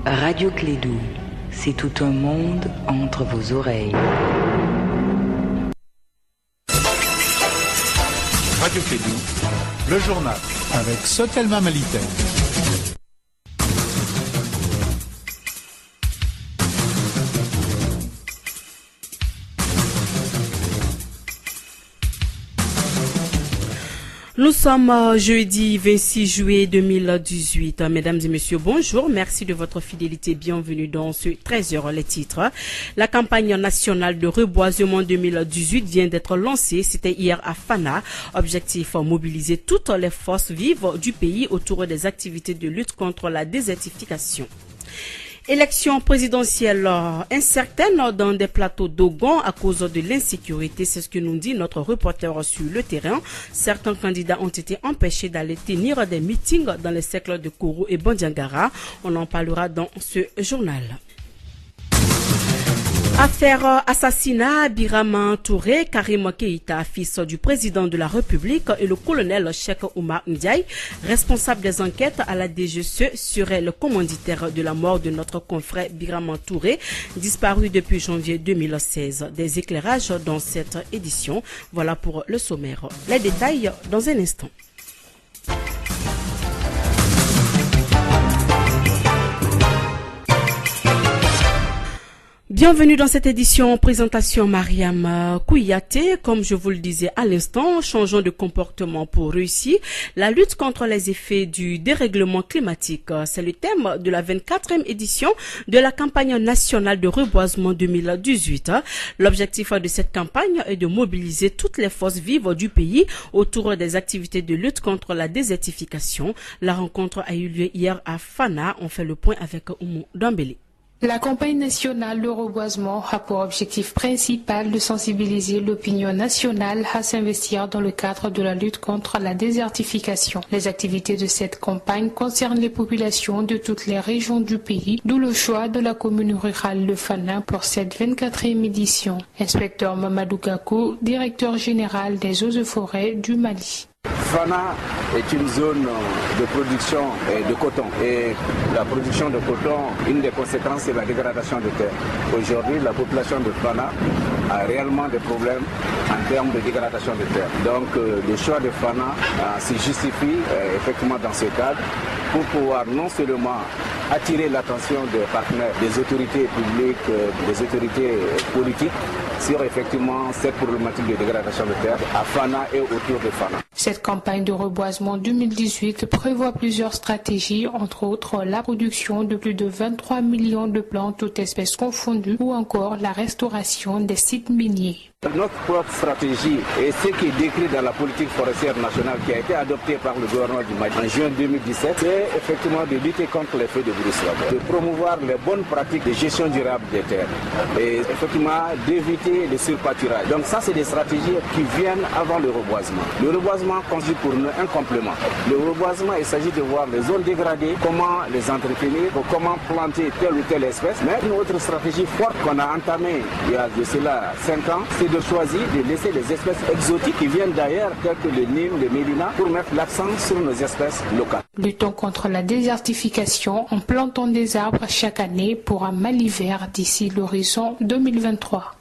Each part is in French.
Radio Clédou, c'est tout un monde entre vos oreilles. Radio Clédou, le journal avec Sotelma Malitaire. Nous sommes jeudi 26 juillet 2018. Mesdames et messieurs, bonjour. Merci de votre fidélité. Bienvenue dans ce 13h. Les titres. La campagne nationale de reboisement 2018 vient d'être lancée. C'était hier à Fana. Objectif, mobiliser toutes les forces vives du pays autour des activités de lutte contre la désertification. Élection présidentielle incertaine dans des plateaux d'Ogon à cause de l'insécurité, c'est ce que nous dit notre reporter sur le terrain. Certains candidats ont été empêchés d'aller tenir des meetings dans les cercles de Kourou et Bandiangara. On en parlera dans ce journal. Affaire assassinat, Birama Touré, Karim Keïta, fils du président de la République, et le colonel Cheikh Oumar Ndiaye, responsable des enquêtes à la DGSE, serait le commanditaire de la mort de notre confrère Birama Touré, disparu depuis janvier 2016. Des éclairages dans cette édition. Voilà pour le sommaire. Les détails dans un instant. Bienvenue dans cette édition, présentation Mariam Kouyaté. Comme je vous le disais à l'instant, changeons de comportement pour réussir la lutte contre les effets du dérèglement climatique. C'est le thème de la 24e édition de la campagne nationale de reboisement 2018. L'objectif de cette campagne est de mobiliser toutes les forces vives du pays autour des activités de lutte contre la désertification. La rencontre a eu lieu hier à Fana. On fait le point avec Oumou Dambélé. La campagne nationale de reboisement a pour objectif principal de sensibiliser l'opinion nationale à s'investir dans le cadre de la lutte contre la désertification. Les activités de cette campagne concernent les populations de toutes les régions du pays, d'où le choix de la commune rurale de Fana pour cette 24e édition. Inspecteur Mamadou Gakou, directeur général des eaux et forêts du Mali. Fana est une zone de production de coton et la production de coton, une des conséquences c'est la dégradation de terre. Aujourd'hui, la population de Fana a réellement des problèmes en termes de dégradation de terre. Donc le choix de Fana se justifie effectivement dans ce cadre pour pouvoir non seulement attirer l'attention des partenaires, des autorités publiques, des autorités politiques sur effectivement cette problématique de dégradation de terre à Fana et autour de Fana. Cette campagne de reboisement 2018 prévoit plusieurs stratégies, entre autres la production de plus de 23 millions de plantes toutes espèces confondues ou encore la restauration des sites miniers. Notre propre stratégie et ce qui est décrit dans la politique forestière nationale qui a été adoptée par le gouvernement du Mali en juin 2017, c'est effectivement de lutter contre les feux de brousse, de promouvoir les bonnes pratiques de gestion durable des terres et effectivement d'éviter le surpâturage. Donc ça, c'est des stratégies qui viennent avant le reboisement. Le reboisement constitue pour nous un complément. Le reboisement, il s'agit de voir les zones dégradées, comment les entretenir, comment planter telle ou telle espèce. Mais une autre stratégie forte qu'on a entamée il y a de cela 5 ans, c'est de choisir de laisser les espèces exotiques qui viennent d'ailleurs, telles que le Nîmes, le Mélina, pour mettre l'accent sur nos espèces locales. Luttons contre la désertification en plantant des arbres chaque année pour un Mali vert d'ici l'horizon 2023.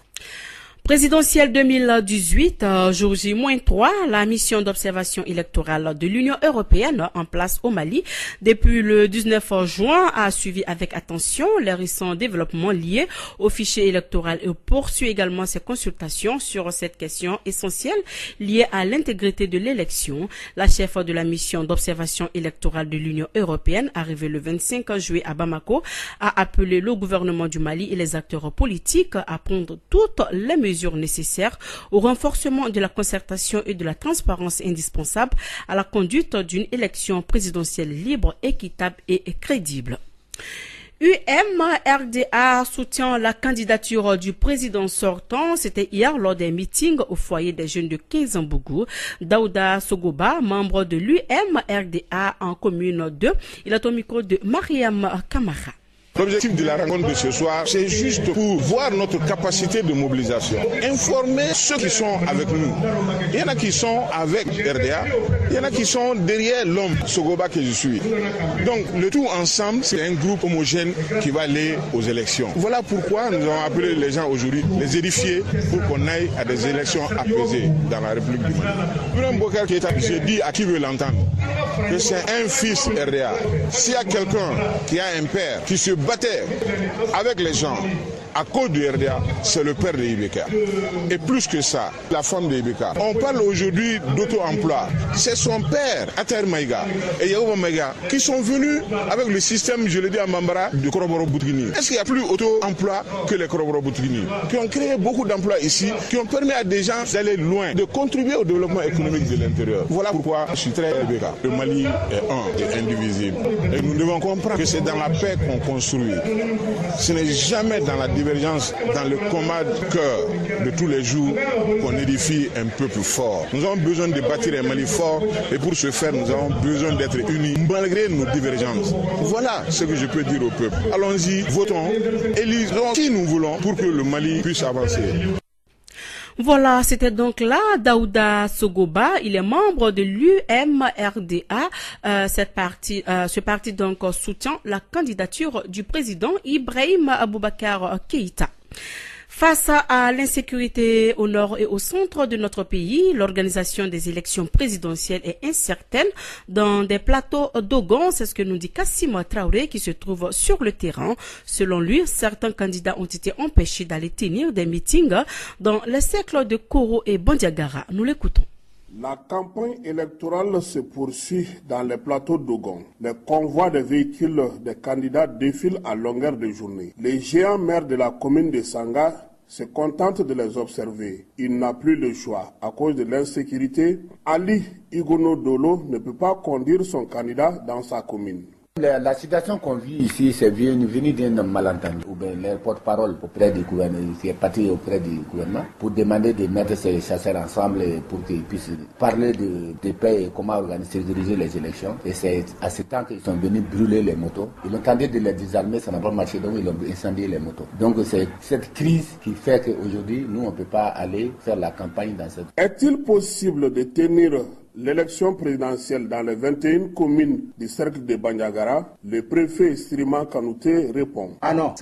Présidentielle 2018, jour J-3, la mission d'observation électorale de l'Union européenne en place au Mali depuis le 19 juin a suivi avec attention les récents développements liés au fichier électoral et poursuit également ses consultations sur cette question essentielle liée à l'intégrité de l'élection. La chef de la mission d'observation électorale de l'Union européenne, arrivée le 25 juillet à Bamako, a appelé le gouvernement du Mali et les acteurs politiques à prendre toutes les mesures nécessaires au renforcement de la concertation et de la transparence indispensable à la conduite d'une élection présidentielle libre, équitable et crédible. UMRDA soutient la candidature du président sortant. C'était hier lors des meetings au foyer des jeunes de Kézambougou. Daouda Sogoba, membre de l'UMRDA en commune 2, il est au micro de Mariam Kamara. L'objectif de la rencontre de ce soir, c'est juste pour voir notre capacité de mobilisation, informer ceux qui sont avec nous. Il y en a qui sont avec RDA, il y en a qui sont derrière l'homme Sogoba que je suis. Donc le tout ensemble, c'est un groupe homogène qui va aller aux élections. Voilà pourquoi nous avons appelé les gens aujourd'hui, les édifier, pour qu'on aille à des élections apaisées dans la République du Mali. Ibrahim Boubacar Keïta, je dis à qui veut l'entendre que c'est un fils RDA. S'il y a quelqu'un qui a un père qui se battait avec les gens à cause du RDA, c'est le père de Ibeka. Et plus que ça, la femme de Ibeka. On parle aujourd'hui d'auto-emploi. C'est son père, Ater Maïga et Yaouba Maïga, qui sont venus avec le système, je le dis à Mambara, de Koroboro Boutrini. Est-ce qu'il n'y a plus auto-emploi que les Koroboro Boutrini, qui ont créé beaucoup d'emplois ici, qui ont permis à des gens d'aller loin, de contribuer au développement économique de l'intérieur. Voilà pourquoi je suis très Ibeka. Le Mali est un et indivisible. Et nous devons comprendre que c'est dans la paix qu'on construit. Ce n'est jamais dans la divergence, dans le combat de cœur de tous les jours qu'on édifie un peuple fort. Nous avons besoin de bâtir un Mali fort et pour ce faire, nous avons besoin d'être unis malgré nos divergences. Voilà ce que je peux dire au peuple. Allons-y, votons, élisons qui nous voulons pour que le Mali puisse avancer. Voilà, c'était donc là Daouda Sogoba, il est membre de l'UMRDA. Ce parti donc soutient la candidature du président Ibrahim Boubacar Keïta. Face à l'insécurité au nord et au centre de notre pays, l'organisation des élections présidentielles est incertaine dans des plateaux d'Ogon. C'est ce que nous dit Kassim Traoré qui se trouve sur le terrain. Selon lui, certains candidats ont été empêchés d'aller tenir des meetings dans les cercles de Koro et Bandiagara. Nous l'écoutons. La campagne électorale se poursuit dans les plateaux d'Ogon. Les convois de véhicules des candidats défilent à longueur de journée. Les géants maires de la commune de Sanga se contentent de les observer. Il n'a plus le choix. À cause de l'insécurité, Ali Igono Dolo ne peut pas conduire son candidat dans sa commune. La situation qu'on vit ici, c'est venu d'un malentendu. Ou bien les porte-parole auprès du gouvernement, qui est parti auprès du gouvernement, pour demander de mettre ces chasseurs ensemble pour qu'ils puissent parler de paix et comment diriger les élections. Et c'est à ce temps qu'ils sont venus brûler les motos. Ils ont tenté de les désarmer, ça n'a pas marché, donc ils ont incendié les motos. Donc c'est cette crise qui fait qu'aujourd'hui, nous, on ne peut pas aller faire la campagne dans cette... Est-il possible de tenir l'élection présidentielle dans les 21 communes du cercle de Bandiagara? Le préfet Sirima Kanouté répond. Ah non,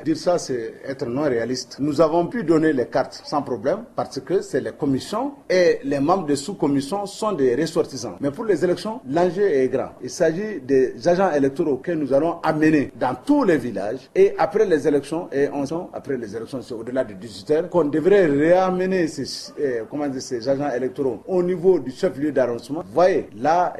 dire ça c'est être non réaliste. Nous avons pu donner les cartes sans problème parce que c'est les commissions et les membres des sous-commissions sont des ressortissants. Mais pour les élections, l'enjeu est grand. Il s'agit des agents électoraux que nous allons amener dans tous les villages et après les élections, c'est au-delà de 18 heures, qu'on devrait réamener ces agents électoraux au niveau du chef-lieu d'arrondissement. Vous voyez, là,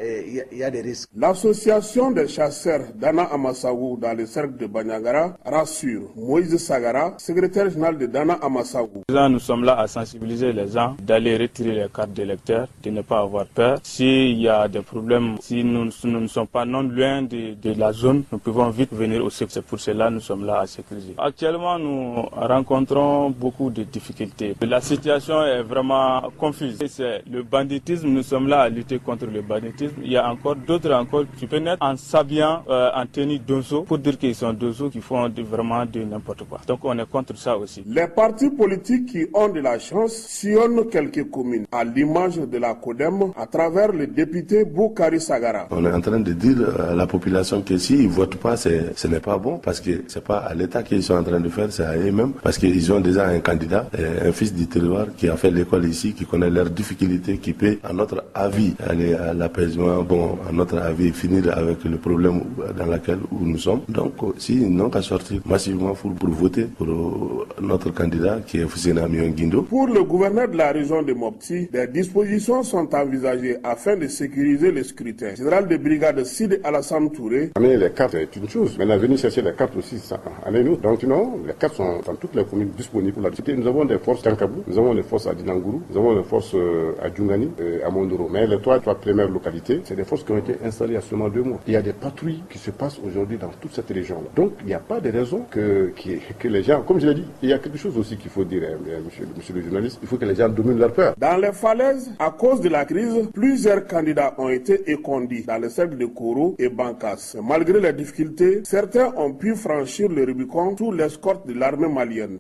il y a des risques. L'association des chasseurs d'Ana Amasaou dans le cercle de Bandiagara rassure Moïse Sagara, secrétaire général de Dana Amasaou. Nous sommes là à sensibiliser les gens d'aller retirer les cartes d'électeurs, de ne pas avoir peur. S'il y a des problèmes, si nous ne sommes pas non loin de la zone, nous pouvons vite venir au sécurité. C'est pour cela que nous sommes là à sécuriser. Actuellement, nous rencontrons beaucoup de difficultés. La situation est vraiment confuse. C'est le banditisme, nous sommes là à lutter contre le banditisme. Il y a encore d'autres qui peuvent naître en s'habillant en tenue d'ozo pour dire qu'ils sont d'ozo, qui font vraiment de n'importe quoi. Donc on est contre ça aussi. Les partis politiques qui ont de la chance sillonnent quelques communes, à l'image de la CODEM, à travers le député Boukari Sagara. On est en train de dire à la population que s'ils ne votent pas, ce n'est pas bon, parce que ce n'est pas à l'État qu'ils sont en train de faire, c'est à eux-mêmes, parce qu'ils ont déjà un candidat, un fils du terroir qui a fait l'école ici, qui connaît leurs difficultés, qui peut, à notre avis, aller à l'apaisement, à notre avis, finir avec le problème dans lequel nous sommes. Donc, s'ils n'ont qu'à sortir massivement pour voter pour notre candidat qui est Foussina Mionguindo. Pour le gouverneur de la région de Mopti, des dispositions sont envisagées afin de sécuriser le scrutin. Général de brigade Sid Alassane Touré. Les cartes est une chose, mais venir chercher les cartes aussi, ça en est une autre. Donc, les cartes sont dans toutes les communes disponibles pour la discuter. Nous avons des forces à Kankabou, nous avons des forces à Dinangourou, nous avons des forces à Djungani et à Mondoro. Mais les trois premières localités, c'est des forces qui ont été installées il y a seulement 2 mois. Il y a des patrouilles qui se passent aujourd'hui dans toute cette région-là. Donc, il n'y a pas de raison que les gens, comme je l'ai dit, il y a quelque chose aussi qu'il faut dire, monsieur le journaliste, il faut que les gens dominent leur peur. Dans les falaises, à cause de la crise, plusieurs candidats ont été écondis dans le cercle de Koro et Bankas. Malgré les difficultés, certains ont pu franchir le Rubicon sous l'escorte de l'armée malienne.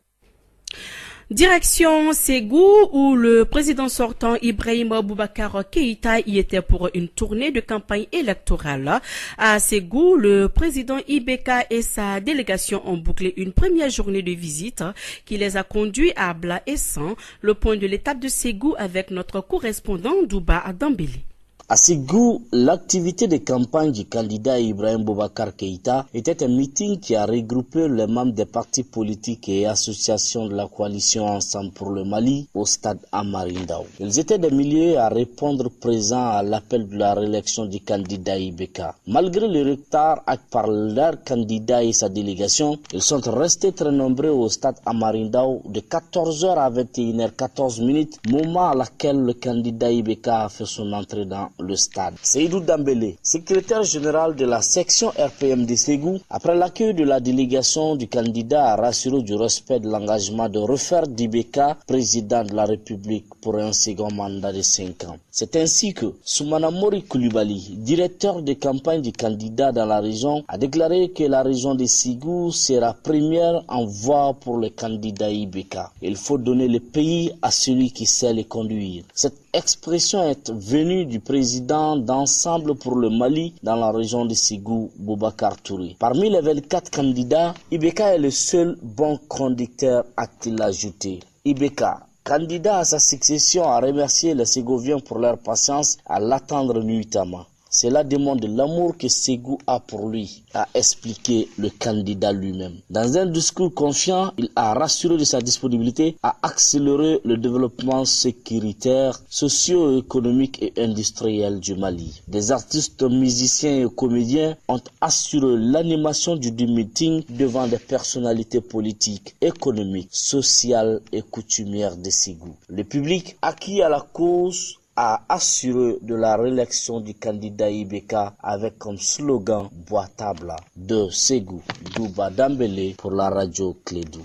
Direction Ségou, où le président sortant Ibrahim Boubacar Keïta y était pour une tournée de campagne électorale. À Ségou, le président Ibeka et sa délégation ont bouclé une première journée de visite qui les a conduits à Bla et San, le point de l'étape de Ségou avec notre correspondant Douba Dambélé. À Ségou, l'activité de campagne du candidat Ibrahim Boubacar Keïta était un meeting qui a regroupé les membres des partis politiques et associations de la coalition Ensemble pour le Mali au stade Amarindao. Ils étaient des milliers à répondre présents à l'appel de la réélection du candidat Ibeka. Malgré le retard par leur candidat et sa délégation, ils sont restés très nombreux au stade Amarindao de 14h à 21h14, moment à laquelle le candidat Ibeka a fait son entrée dans le stade. Seydou Dambélé, secrétaire général de la section RPM de Ségou, après l'accueil de la délégation du candidat, a rassuré du respect de l'engagement de refaire d'Ibeka président de la République pour un second mandat de 5 ans. C'est ainsi que Soumana Mori Koulibaly, directeur de campagne du candidat dans la région, a déclaré que la région de Ségou sera première en voie pour le candidat Ibeka. Il faut donner le pays à celui qui sait le conduire. Cette expression est venue du président d'Ensemble pour le Mali dans la région de Ségou, Boubacar Touré. Parmi les 24 candidats, Ibeka est le seul bon conducteur, a-t-il ajouté. Ibeka, candidat à sa succession, a remercié les Ségoviens pour leur patience à l'attendre nuitamment. Cela démontre l'amour que Ségou a pour lui, a expliqué le candidat lui-même. Dans un discours confiant, il a rassuré de sa disponibilité à accélérer le développement sécuritaire, socio-économique et industriel du Mali. Des artistes, musiciens et comédiens ont assuré l'animation du meeting devant des personnalités politiques, économiques, sociales et coutumières de Ségou. Le public acquis à la cause a assuré de la réélection du candidat Ibeka avec comme slogan « Bois-Tabla » de Ségou, Douba Dambélé pour la radio Clédou.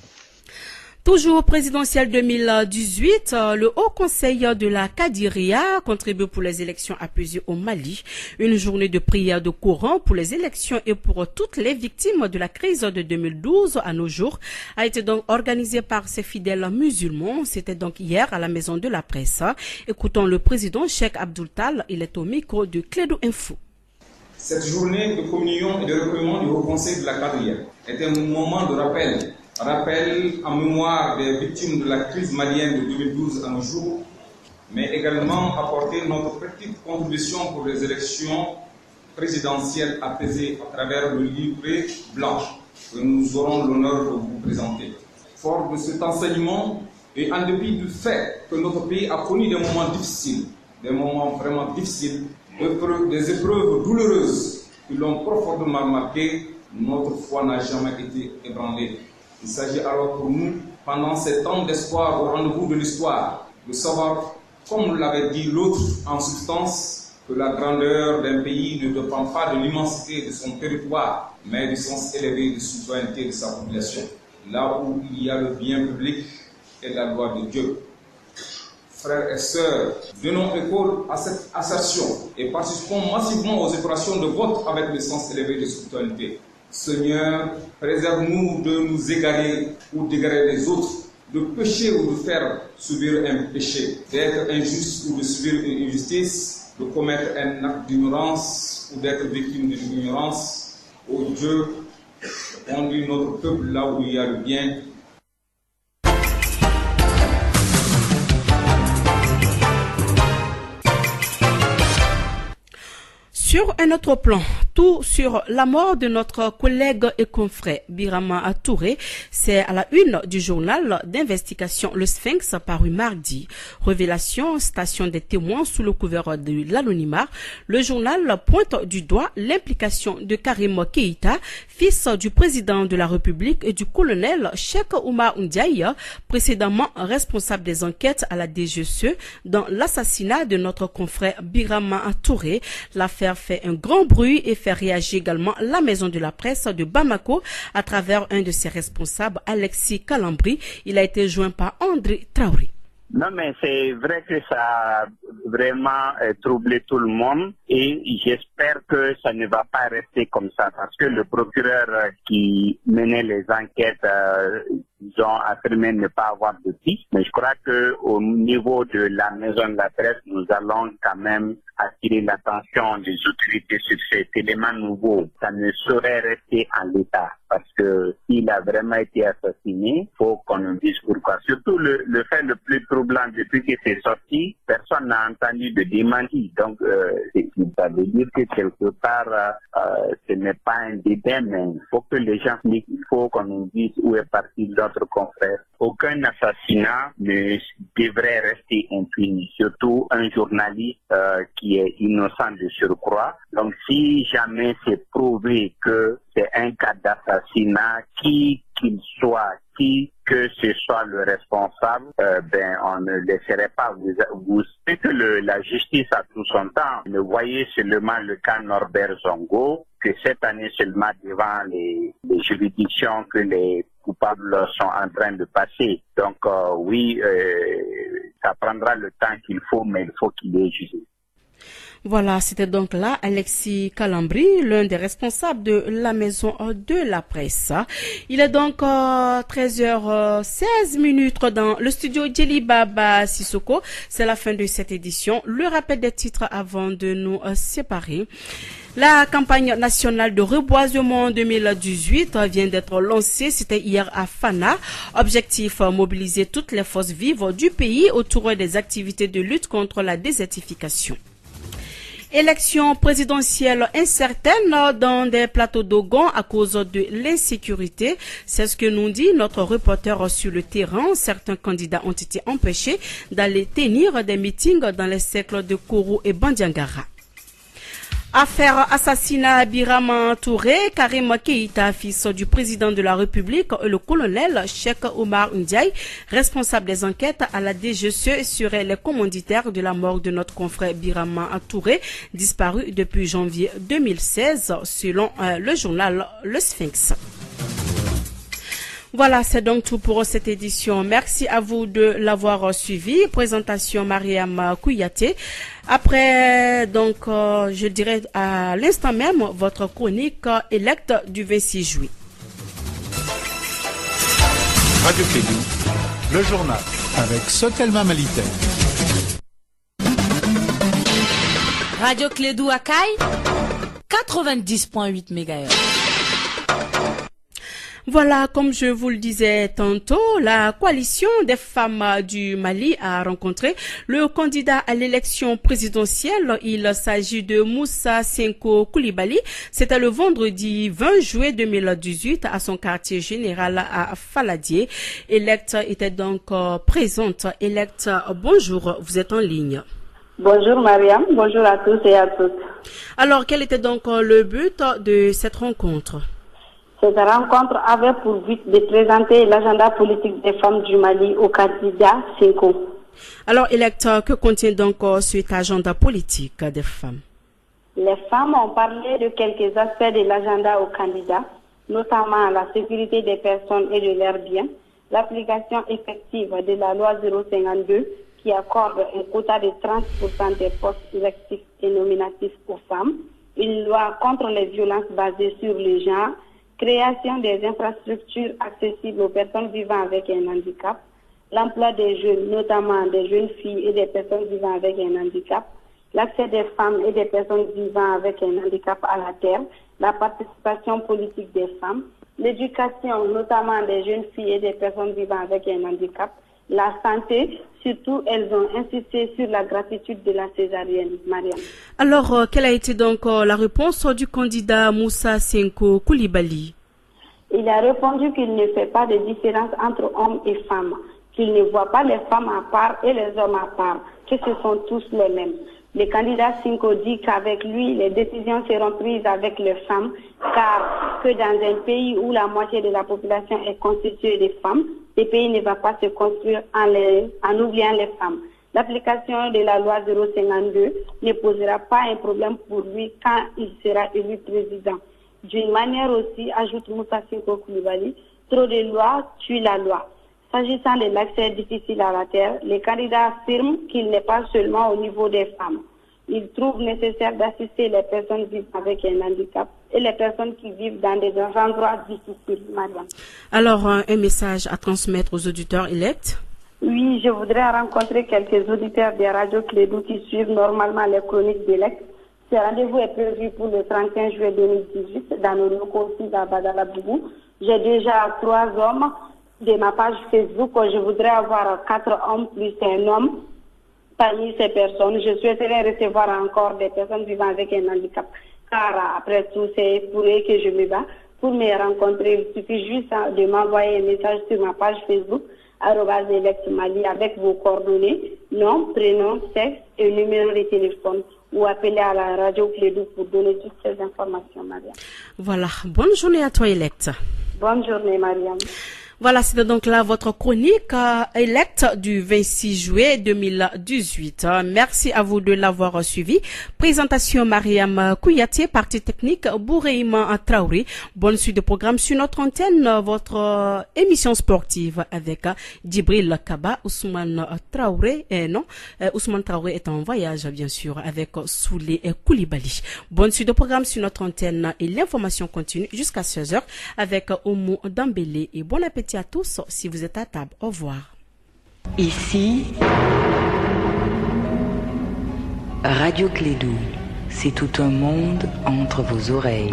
Toujours présidentielle 2018, le Haut Conseil de la Kadiria contribue pour les élections apaisées au Mali. Une journée de prière de Coran pour les élections et pour toutes les victimes de la crise de 2012 à nos jours a été donc organisée par ces fidèles musulmans. C'était donc hier à la Maison de la Presse. Écoutons le président Cheikh Abdoul Tal, il est au micro de Clédou Info. Cette journée de communion et de recueillement du Haut Conseil de la Kadiria est un moment de rappel en mémoire des victimes de la crise malienne de 2012 à nos jours, mais également apporter notre petite contribution pour les élections présidentielles apaisées à travers le livret blanc que nous aurons l'honneur de vous présenter. Fort de cet enseignement et en dépit du fait que notre pays a connu des moments difficiles, des moments vraiment difficiles, des épreuves douloureuses qui l'ont profondément marqué, notre foi n'a jamais été ébranlée. Il s'agit alors pour nous, pendant ces temps d'espoir au rendez-vous de l'histoire, de savoir, comme l'avait dit l'autre en substance, que la grandeur d'un pays ne dépend pas de l'immensité de son territoire, mais du sens élevé de citoyenneté de sa population. Là où il y a le bien public et la loi de Dieu. Frères et sœurs, donnons écho à cette assertion et participons massivement aux opérations de vote avec le sens élevé de citoyenneté. Seigneur, préserve-nous de nous égarer ou d'égarer les autres, de pécher ou de faire subir un péché, d'être injuste ou de subir une injustice, de commettre un acte d'ignorance ou d'être victime de l'ignorance. Ô Dieu, conduis notre peuple là où il y a le bien. Sur un autre plan, surtout sur la mort de notre collègue et confrère Birama Touré. C'est à la une du journal d'investigation Le Sphinx paru mardi. Révélation, station des témoins sous le couvert de l'anonymat. Le journal pointe du doigt l'implication de Karim Keïta, fils du président de la République et du colonel Cheikh Oumar Ndiaye, précédemment responsable des enquêtes à la DGSE dans l'assassinat de notre confrère Birama Touré. L'affaire fait un grand bruit et fait réagir également la maison de la presse de Bamako à travers un de ses responsables, Alexis Kalambri. Il a été joint par André Traoré. Non, mais c'est vrai que ça a vraiment troublé tout le monde et j'espère que ça ne va pas rester comme ça parce que le procureur qui menait les enquêtes, ils ont affirmé ne pas avoir de piste. Mais je crois que au niveau de la maison de la presse, nous allons quand même attirer l'attention des autorités sur cet élément nouveau. Ça ne saurait rester en l'état parce que s'il a vraiment été assassiné, il faut qu'on nous dise pourquoi. Surtout le fait le plus troublant depuis que c'est sorti, personne n'a entendu de démenti. Donc, ça veut dire que quelque part, ce n'est pas un dédain, mais il faut que les gens disent, il faut qu'on nous dise où est parti notre confrère. Aucun assassinat ne devrait rester impuni, surtout un journaliste qui est innocent de surcroît. Donc, si jamais c'est prouvé que c'est un cas d'assassinat, qui qu'il soit, qui que ce soit le responsable, on ne laisserait pas vous savez que la justice a tout son temps. Ne voyez seulement le cas Norbert Zongo, que cette année seulement devant les juridictions que les coupables sont en train de passer. Donc oui, ça prendra le temps qu'il faut, mais il faut qu'il ait jugé. Voilà, c'était donc là Alexis Kalambri, l'un des responsables de la maison de la presse. Il est donc 13h16 dans le studio Djeli Baba Sissoko. C'est la fin de cette édition. Le rappel des titres avant de nous séparer. La campagne nationale de reboisement 2018 vient d'être lancée. C'était hier à Fana. Objectif, mobiliser toutes les forces vives du pays autour des activités de lutte contre la désertification. Élection présidentielle incertaine dans des plateaux d'Ogon à cause de l'insécurité. C'est ce que nous dit notre reporter sur le terrain. Certains candidats ont été empêchés d'aller tenir des meetings dans les cercles de Koro et Bandiangara. Affaire assassinat Birama Touré, Karim Keïta, fils du président de la République, et le colonel Cheikh Oumar Ndiaye, responsable des enquêtes à la DGSE, seraient les commanditaires de la mort de notre confrère Birama Touré, disparu depuis janvier 2016, selon le journal Le Sphinx. Voilà, c'est donc tout pour cette édition. Merci à vous de l'avoir suivi. Présentation Mariam Kouyaté. Après, donc, je dirais à l'instant même, votre chronique électe du 26 juillet. Radio Clédou, le journal avec Sotelma Malitaire. Radio Clédou à Caille, 90.8 MHz. Voilà, comme je vous le disais tantôt, la coalition des femmes du Mali a rencontré le candidat à l'élection présidentielle. Il s'agit de Moussa Senko Koulibaly. C'était le vendredi 20 juillet 2018 à son quartier général à Faladier. Elect était donc présente. Elect, bonjour, vous êtes en ligne. Bonjour Mariam, bonjour à tous et à toutes. Alors, quel était donc le but de cette rencontre? Cette rencontre avait pour but de présenter l'agenda politique des femmes du Mali au candidat Senko. Alors, électeur, que contient donc cet agenda politique des femmes? Les femmes ont parlé de quelques aspects de l'agenda au candidat, notamment la sécurité des personnes et de leurs biens, l'application effective de la loi 052 qui accorde un quota de 30% des postes électifs et nominatifs aux femmes, une loi contre les violences basées sur le genre, création des infrastructures accessibles aux personnes vivant avec un handicap, l'emploi des jeunes, notamment des jeunes filles et des personnes vivant avec un handicap, l'accès des femmes et des personnes vivant avec un handicap à la terre, la participation politique des femmes, l'éducation, notamment des jeunes filles et des personnes vivant avec un handicap, la santé. Surtout, elles ont insisté sur la gratitude de la césarienne, Mariam. Alors, quelle a été donc la réponse du candidat Moussa Senko Koulibaly? Il a répondu qu'il ne fait pas de différence entre hommes et femmes, qu'il ne voit pas les femmes à part et les hommes à part, que ce sont tous les mêmes. Le candidat Senko dit qu'avec lui, les décisions seront prises avec les femmes, car que dans un pays où la moitié de la population est constituée de femmes, ce pays ne va pas se construire en oubliant les femmes. L'application de la loi 052 ne posera pas un problème pour lui quand il sera élu président. D'une manière aussi, ajoute Moussa Senko Koulibaly, trop de lois tue la loi. S'agissant de l'accès difficile à la terre, les candidats affirment qu'il n'est pas seulement au niveau des femmes. Ils trouvent nécessaire d'assister les personnes vivant avec un handicap et les personnes qui vivent dans des endroits difficiles, Mariam. Alors, un message à transmettre aux auditeurs élects? Oui, je voudrais rencontrer quelques auditeurs des radios Clédou qui suivent normalement les chroniques d'élects. Ce rendez-vous est prévu pour le 31 juillet 2018 dans nos locaux aussi à Badalabougou. J'ai déjà 3 hommes de ma page Facebook. Je voudrais avoir 4 hommes plus un homme. Parmi ces personnes, je souhaiterais recevoir encore des personnes vivant avec un handicap. Car après tout, c'est pour eux que je me bats. Pour me rencontrer, il suffit juste de m'envoyer un message sur ma page Facebook, @electmali, avec vos coordonnées, nom, prénom, sexe et numéro de téléphone. Ou appeler à la radio Clédou pour donner toutes ces informations, Mariam. Voilà. Bonne journée à toi, Elect. Bonne journée, Mariam. Voilà, c'était donc là votre chronique Elect du 26 juillet 2018. Merci à vous de l'avoir suivi. Présentation Mariam Kouyaté, partie technique Boureima Traoré. Bonne suite de programme sur notre antenne, votre émission sportive avec Djibril Kaba, Ousmane Traoré. Ousmane Traoré est en voyage, bien sûr, avec Soulé Koulibaly. Bonne suite de programme sur notre antenne et l'information continue jusqu'à 16h avec Oumou Dambélé et bon appétit à tous si vous êtes à table. Au revoir. Ici, Radio Clédou, c'est tout un monde entre vos oreilles.